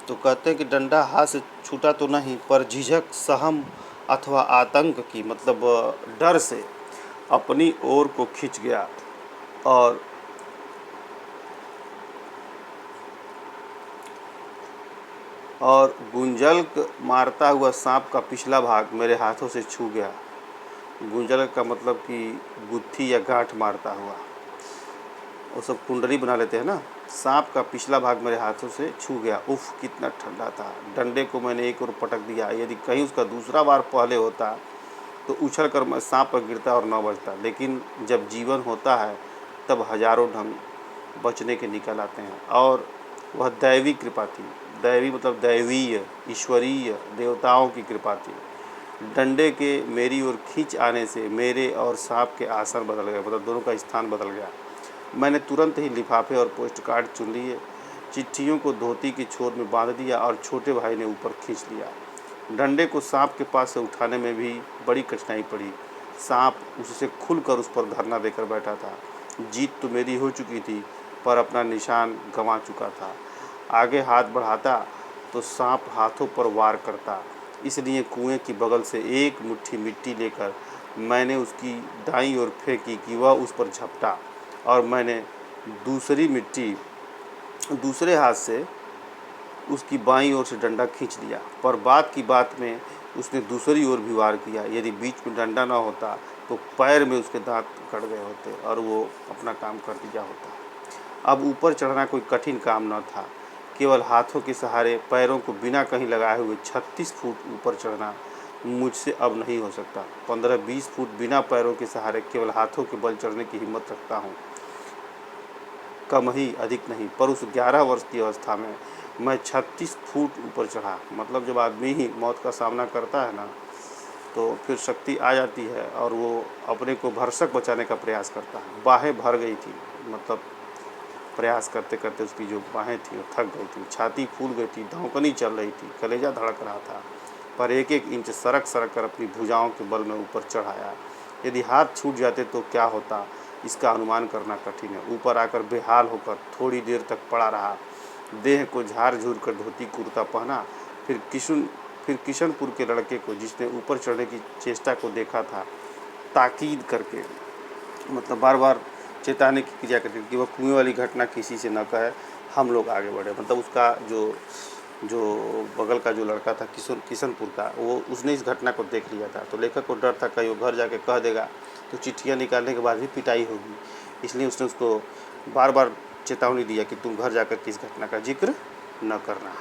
तो कहते हैं कि डंडा हाथ से छूटा तो नहीं, पर झिझक, सहम अथवा आतंक की मतलब डर से अपनी ओर को खिंच गया और गुंजल्क मारता हुआ सांप का पिछला भाग मेरे हाथों से छू गया। गुंजल्क का मतलब कि गुत्थी या गांठ मारता हुआ, वो सब कुंडली बना लेते हैं ना। सांप का पिछला भाग मेरे हाथों से छू गया। उफ़, कितना ठंडा था। डंडे को मैंने एक ओर पटक दिया। यदि कहीं उसका दूसरा बार पहले होता तो उछल कर मैं सांप पर गिरता और न बचता। लेकिन जब जीवन होता है तब हजारों ढंग बचने के निकल आते हैं, और वह दैवी कृपा थी। दैवी मतलब दैवीय, ईश्वरीय, देवताओं की कृपा थी। डंडे के मेरी ओर खींच आने से मेरे और सांप के आसन बदल गए, मतलब दोनों का स्थान बदल गया। मैंने तुरंत ही लिफाफे और पोस्ट कार्ड चुन लिए, चिट्ठियों को धोती की छोर में बांध दिया और छोटे भाई ने ऊपर खींच लिया। डंडे को सांप के पास से उठाने में भी बड़ी कठिनाई पड़ी। सांप उससे खुलकर उस पर धरना देकर बैठा था। जीत तो मेरी हो चुकी थी, पर अपना निशान गंवा चुका था। आगे हाथ बढ़ाता तो सांप हाथों पर वार करता। इसलिए कुएं की बगल से एक मुट्ठी मिट्टी लेकर मैंने उसकी दाईं ओर फेंकी कि वह उस पर झपटा, और मैंने दूसरी मिट्टी दूसरे हाथ से उसकी बाईं ओर से डंडा खींच लिया। पर बात की बात में उसने दूसरी ओर भी वार किया। यदि बीच में डंडा न होता तो पैर में उसके दांत कट गए होते और वो अपना काम कर दिया होता। अब ऊपर चढ़ना कोई कठिन काम न था। केवल हाथों के सहारे पैरों को बिना कहीं लगाए हुए 36 फुट ऊपर चढ़ना मुझसे अब नहीं हो सकता। 15-20 फुट बिना पैरों के सहारे केवल हाथों के बल चढ़ने की हिम्मत रखता हूँ, कम ही अधिक नहीं। पर उस 11 वर्ष की अवस्था में मैं 36 फुट ऊपर चढ़ा। मतलब जब आदमी ही मौत का सामना करता है ना, तो फिर शक्ति आ जाती है और वो अपने को भरसक बचाने का प्रयास करता है। बाहें भर गई थी, मतलब प्रयास करते करते उसकी जो बाहें थी वो थक गई थी। छाती फूल गई थी, धौंकनी चल रही थी, कलेजा धड़क रहा था। पर एक एक इंच सरक सरक कर अपनी भुजाओं के बल में ऊपर चढ़ाया। यदि हाथ छूट जाते तो क्या होता, इसका अनुमान करना कठिन है। ऊपर आकर बेहाल होकर थोड़ी देर तक पड़ा रहा। देह को झाड़ झूर कर धोती कुर्ता पहना। फिर किशनपुर के लड़के को, जिसने ऊपर चढ़ने की चेष्टा को देखा था, ताकीद करके, मतलब बार बार चेताने की क्रिया करके कि वह कुएं वाली घटना किसी से न कहे, हम लोग आगे बढ़े। मतलब उसका जो बगल का जो लड़का था किशनपुर का, वो उसने इस घटना को देख लिया था। तो लेखक को डर था कहीं वो घर जाके कह देगा तो चिट्ठियाँ निकालने के बाद भी पिटाई होगी। इसलिए उसने उसको बार बार चेतावनी दिया कि तुम घर जाकर किस घटना का जिक्र न करना।